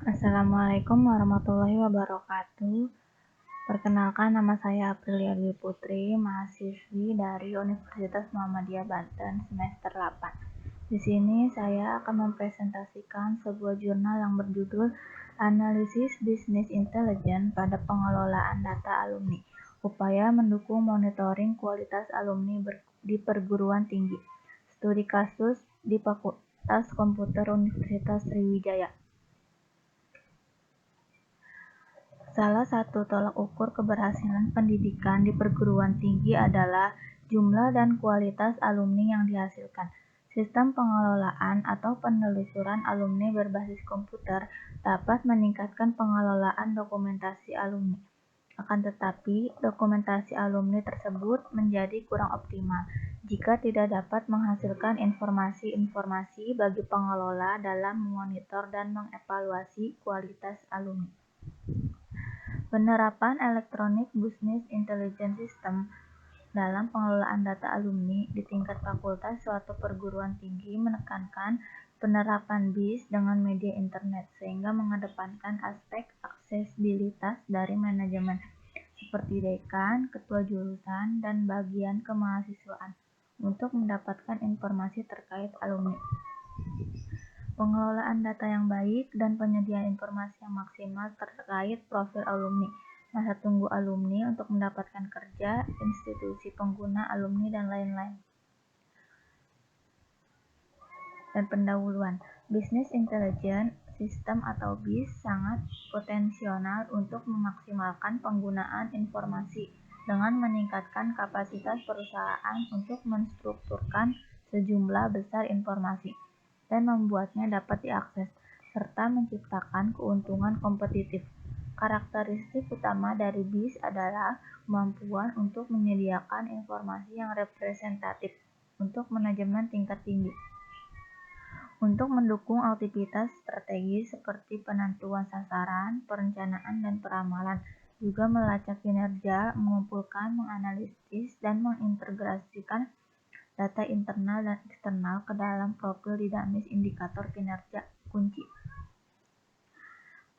Assalamualaikum warahmatullahi wabarakatuh. Perkenalkan, nama saya Aprilia Dwi Putri, mahasiswi dari Universitas Muhammadiyah Banten semester 8. Di sini saya akan mempresentasikan sebuah jurnal yang berjudul Analisis Business Intelligence pada Pengelolaan Data Alumni, upaya mendukung monitoring kualitas alumni di perguruan tinggi. Studi kasus di Fakultas Komputer Universitas Sriwijaya. Salah satu tolak ukur keberhasilan pendidikan di perguruan tinggi adalah jumlah dan kualitas alumni yang dihasilkan. Sistem pengelolaan atau penelusuran alumni berbasis komputer dapat meningkatkan pengelolaan dokumentasi alumni. Akan tetapi, dokumentasi alumni tersebut menjadi kurang optimal jika tidak dapat menghasilkan informasi-informasi bagi pengelola dalam memonitor dan mengevaluasi kualitas alumni. Penerapan Electronic Business Intelligence System dalam pengelolaan data alumni di tingkat fakultas suatu perguruan tinggi menekankan penerapan BIS dengan media internet sehingga mengedepankan aspek aksesibilitas dari manajemen seperti dekan, ketua jurusan, dan bagian kemahasiswaan untuk mendapatkan informasi terkait alumni. Pengelolaan data yang baik dan penyediaan informasi yang maksimal terkait profil alumni, masa tunggu alumni untuk mendapatkan kerja, institusi pengguna alumni, dan lain-lain. Dan pendahuluan, Business Intelligence System atau BIS sangat potensial untuk memaksimalkan penggunaan informasi dengan meningkatkan kapasitas perusahaan untuk menstrukturkan sejumlah besar informasi dan membuatnya dapat diakses, serta menciptakan keuntungan kompetitif. Karakteristik utama dari BIS adalah kemampuan untuk menyediakan informasi yang representatif untuk manajemen tingkat tinggi, untuk mendukung aktivitas strategis seperti penentuan sasaran, perencanaan, dan peramalan, juga melacak kinerja, mengumpulkan, menganalisis, dan mengintegrasikan data internal dan eksternal ke dalam profil dinamis indikator kinerja kunci.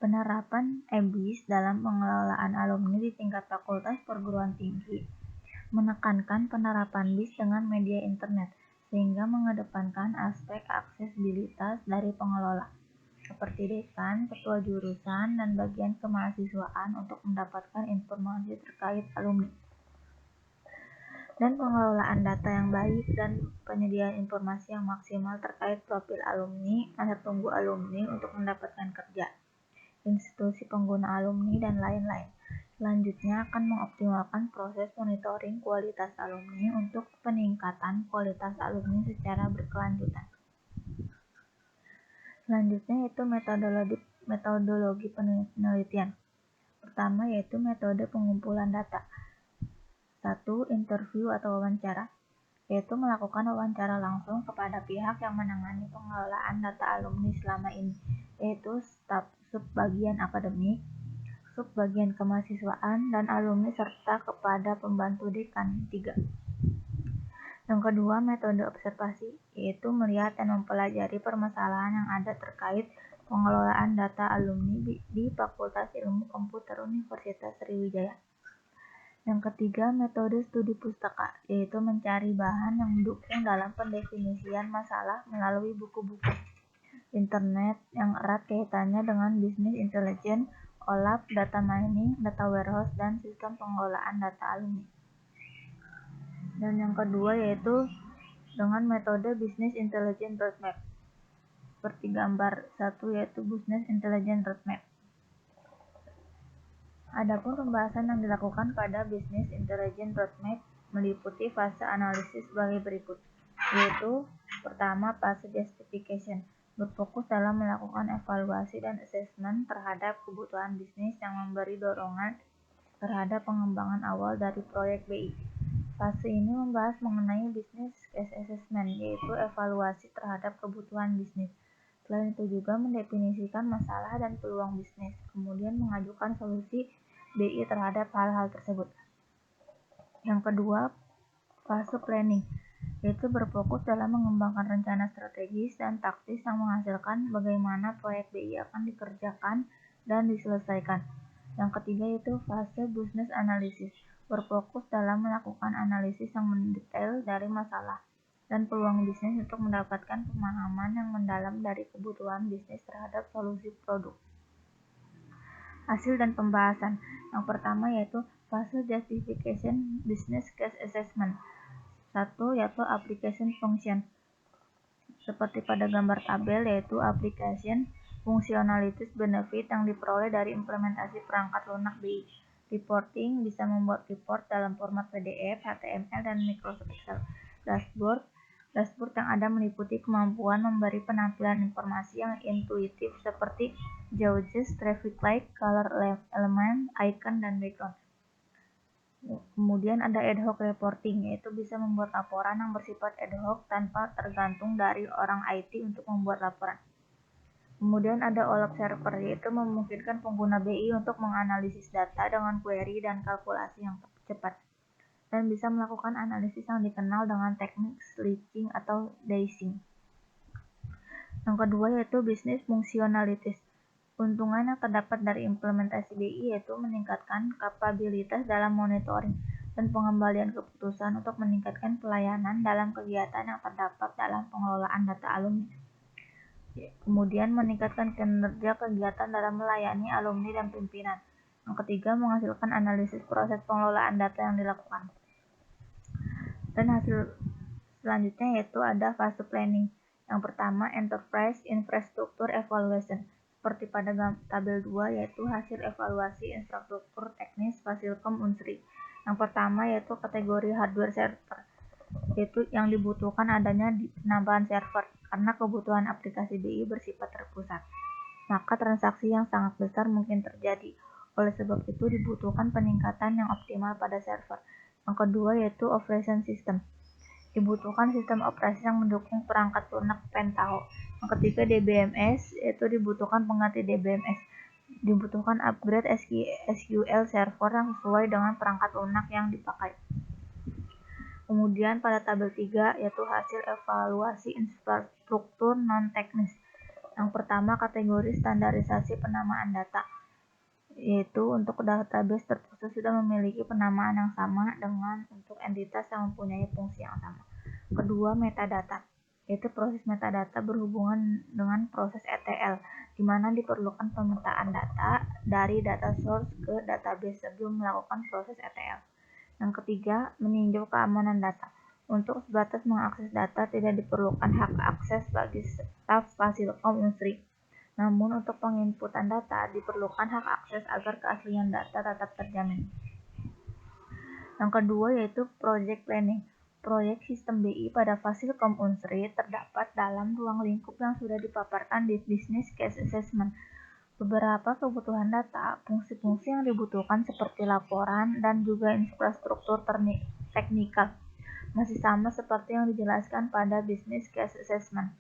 Penerapan BIS dalam pengelolaan alumni di tingkat fakultas perguruan tinggi menekankan penerapan BIS dengan media internet sehingga mengedepankan aspek aksesibilitas dari pengelola seperti dekan, ketua jurusan, dan bagian kemahasiswaan untuk mendapatkan informasi terkait alumni. Dan pengelolaan data yang baik dan penyediaan informasi yang maksimal terkait profil alumni, masa tunggu alumni untuk mendapatkan kerja, institusi pengguna alumni, dan lain-lain. Selanjutnya akan mengoptimalkan proses monitoring kualitas alumni untuk peningkatan kualitas alumni secara berkelanjutan. Selanjutnya yaitu metodologi penelitian. Pertama yaitu metode pengumpulan data. 1. Interview atau wawancara, yaitu melakukan wawancara langsung kepada pihak yang menangani pengelolaan data alumni selama ini, yaitu staf subbagian akademik, subbagian kemahasiswaan, dan alumni serta kepada pembantu dekan. 3. Yang kedua, metode observasi, yaitu melihat dan mempelajari permasalahan yang ada terkait pengelolaan data alumni di Fakultas Ilmu Komputer Universitas Sriwijaya. Yang ketiga, metode studi pustaka, yaitu mencari bahan yang mendukung dalam pendefinisian masalah melalui buku-buku internet yang erat kaitannya dengan business intelligence, OLAP, data mining, data warehouse, dan sistem pengelolaan data alumni. Dan yang kedua yaitu dengan metode business intelligence roadmap. Seperti gambar 1 yaitu business intelligence roadmap. Adapun pembahasan yang dilakukan pada Business Intelligence Roadmap meliputi fase analisis sebagai berikut, yaitu pertama fase justification, berfokus dalam melakukan evaluasi dan assessment terhadap kebutuhan bisnis yang memberi dorongan terhadap pengembangan awal dari proyek BI. Fase ini membahas mengenai business case assessment, yaitu evaluasi terhadap kebutuhan bisnis. Selain itu juga mendefinisikan masalah dan peluang bisnis, kemudian mengajukan solusi BI terhadap hal-hal tersebut. Yang kedua, fase planning, yaitu berfokus dalam mengembangkan rencana strategis dan taktis yang menghasilkan bagaimana proyek BI akan dikerjakan dan diselesaikan. Yang ketiga yaitu fase business analysis, berfokus dalam melakukan analisis yang mendetail dari masalah dan peluang bisnis untuk mendapatkan pemahaman yang mendalam dari kebutuhan bisnis terhadap solusi produk. Hasil dan pembahasan. Yang pertama yaitu fase justification business case assessment. 1 yaitu application function. Seperti pada gambar tabel yaitu application functionalities benefit yang diperoleh dari implementasi perangkat lunak BI. Reporting bisa membuat report dalam format PDF, HTML, dan Microsoft Excel. Dashboard yang ada meliputi kemampuan memberi penampilan informasi yang intuitif seperti gauges, traffic light, color element, icon, dan background. Kemudian ada ad hoc reporting, yaitu bisa membuat laporan yang bersifat ad hoc tanpa tergantung dari orang IT untuk membuat laporan. Kemudian ada all observer, yaitu memungkinkan pengguna BI untuk menganalisis data dengan query dan kalkulasi yang cepat, dan bisa melakukan analisis yang dikenal dengan teknik stitching atau dicing. Yang kedua yaitu business functionalities. Keuntungan yang terdapat dari implementasi BI yaitu meningkatkan kapabilitas dalam monitoring dan pengembalian keputusan untuk meningkatkan pelayanan dalam kegiatan yang terdapat dalam pengelolaan data alumni. Kemudian meningkatkan kinerja kegiatan dalam melayani alumni dan pimpinan. Yang ketiga menghasilkan analisis proses pengelolaan data yang dilakukan. Dan hasil selanjutnya yaitu ada fase planning. Yang pertama enterprise infrastructure evaluation. Seperti pada tabel 2 yaitu hasil evaluasi infrastruktur teknis Fasilkom Unsri. Yang pertama yaitu kategori hardware server, yaitu yang dibutuhkan adanya penambahan server karena kebutuhan aplikasi BI bersifat terpusat. Maka transaksi yang sangat besar mungkin terjadi. Oleh sebab itu dibutuhkan peningkatan yang optimal pada server. Yang kedua yaitu operation system. Dibutuhkan sistem operasi yang mendukung perangkat lunak Pentaho. Yang ketiga DBMS, yaitu dibutuhkan pengganti DBMS. Dibutuhkan upgrade SQL server yang sesuai dengan perangkat lunak yang dipakai. Kemudian pada tabel 3 yaitu hasil evaluasi infrastruktur non-teknis. Yang pertama kategori standarisasi penamaan data, yaitu untuk database terkhusus sudah memiliki penamaan yang sama dengan untuk entitas yang mempunyai fungsi yang sama. Kedua, metadata, yaitu proses metadata berhubungan dengan proses ETL, di mana diperlukan pemetaan data dari data source ke database sebelum melakukan proses ETL. Yang ketiga, meninjau keamanan data. Untuk sebatas mengakses data tidak diperlukan hak akses bagi staf Fasilkom Unsri. Namun untuk penginputan data diperlukan hak akses agar keaslian data tetap terjamin. Yang kedua yaitu project planning. Proyek sistem BI pada Fasilkom Unsri terdapat dalam ruang lingkup yang sudah dipaparkan di business case assessment. Beberapa kebutuhan data, fungsi-fungsi yang dibutuhkan seperti laporan dan juga infrastruktur teknikal masih sama seperti yang dijelaskan pada business case assessment.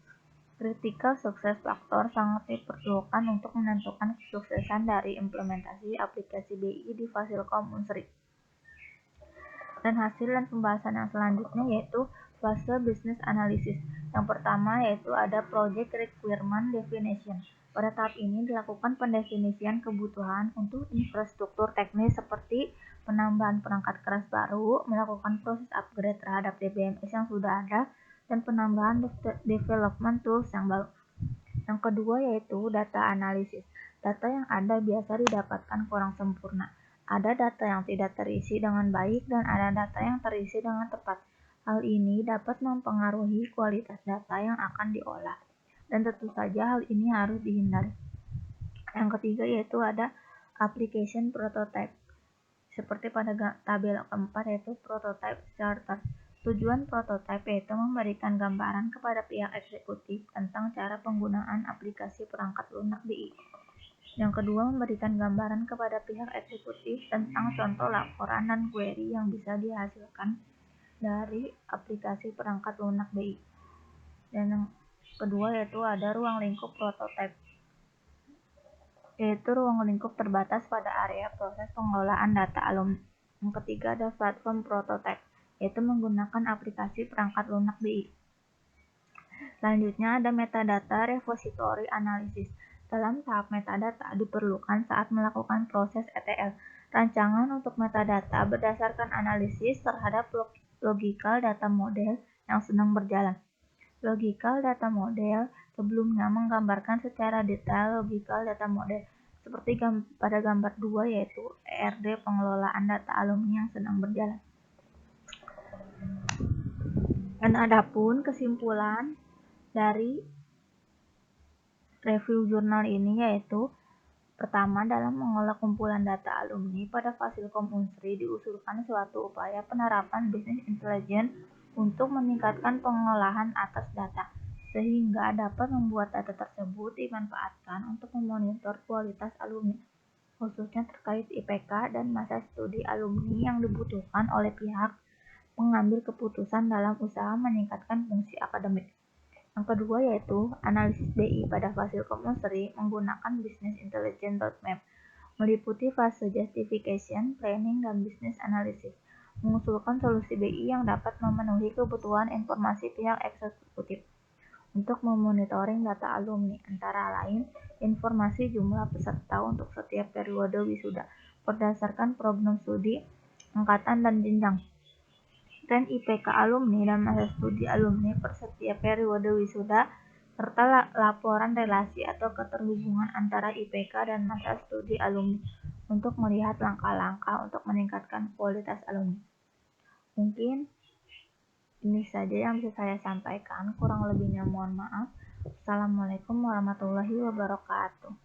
Critical success factor sangat diperlukan untuk menentukan kesuksesan dari implementasi aplikasi BI di Fasilkom Unsri. Dan hasil dan pembahasan yang selanjutnya yaitu fase business analysis. Yang pertama yaitu ada project requirement definition. Pada tahap ini dilakukan pendefinisian kebutuhan untuk infrastruktur teknis seperti penambahan perangkat keras baru, melakukan proses upgrade terhadap DBMS yang sudah ada, dan penambahan development tools yang baru. Yang kedua yaitu data analisis. Data yang ada biasa didapatkan kurang sempurna. Ada data yang tidak terisi dengan baik dan ada data yang terisi dengan tepat. Hal ini dapat mempengaruhi kualitas data yang akan diolah. Dan tentu saja hal ini harus dihindari. Yang ketiga yaitu ada application prototype. Seperti pada tabel keempat yaitu prototype starter. Tujuan prototype yaitu memberikan gambaran kepada pihak eksekutif tentang cara penggunaan aplikasi perangkat lunak BI. Yang kedua, memberikan gambaran kepada pihak eksekutif tentang contoh laporan dan query yang bisa dihasilkan dari aplikasi perangkat lunak BI. Dan yang kedua yaitu ada ruang lingkup prototype, yaitu ruang lingkup terbatas pada area proses pengelolaan data alumni. Yang ketiga ada platform prototype, yaitu menggunakan aplikasi perangkat lunak BI. Selanjutnya ada metadata repository analysis. Dalam tahap metadata diperlukan saat melakukan proses ETL. Rancangan untuk metadata berdasarkan analisis terhadap logical data model yang sedang berjalan. Logical data model sebelumnya menggambarkan secara detail logical data model, seperti pada gambar 2 yaitu ERD pengelolaan data alumni yang sedang berjalan. Dan adapun kesimpulan dari review jurnal ini yaitu pertama, dalam mengolah kumpulan data alumni pada Fasilkom Unsri diusulkan suatu upaya penerapan bisnis intelligence untuk meningkatkan pengolahan atas data, sehingga dapat membuat data tersebut dimanfaatkan untuk memonitor kualitas alumni, khususnya terkait IPK dan masa studi alumni yang dibutuhkan oleh pihak mengambil keputusan dalam usaha meningkatkan fungsi akademik. Yang kedua yaitu analisis BI pada Fasilkom Unsri menggunakan Business Intelligence Roadmap, meliputi fase justification, planning, dan business analysis, mengusulkan solusi BI yang dapat memenuhi kebutuhan informasi pihak eksekutif untuk memonitoring data alumni, antara lain informasi jumlah peserta untuk setiap periode wisuda berdasarkan program studi, angkatan, dan jenjang, tren IPK alumni dan masa studi alumni per setiap periode wisuda, serta laporan relasi atau keterhubungan antara IPK dan masa studi alumni untuk melihat langkah-langkah untuk meningkatkan kualitas alumni. Mungkin ini saja yang bisa saya sampaikan, kurang lebihnya mohon maaf. Assalamualaikum warahmatullahi wabarakatuh.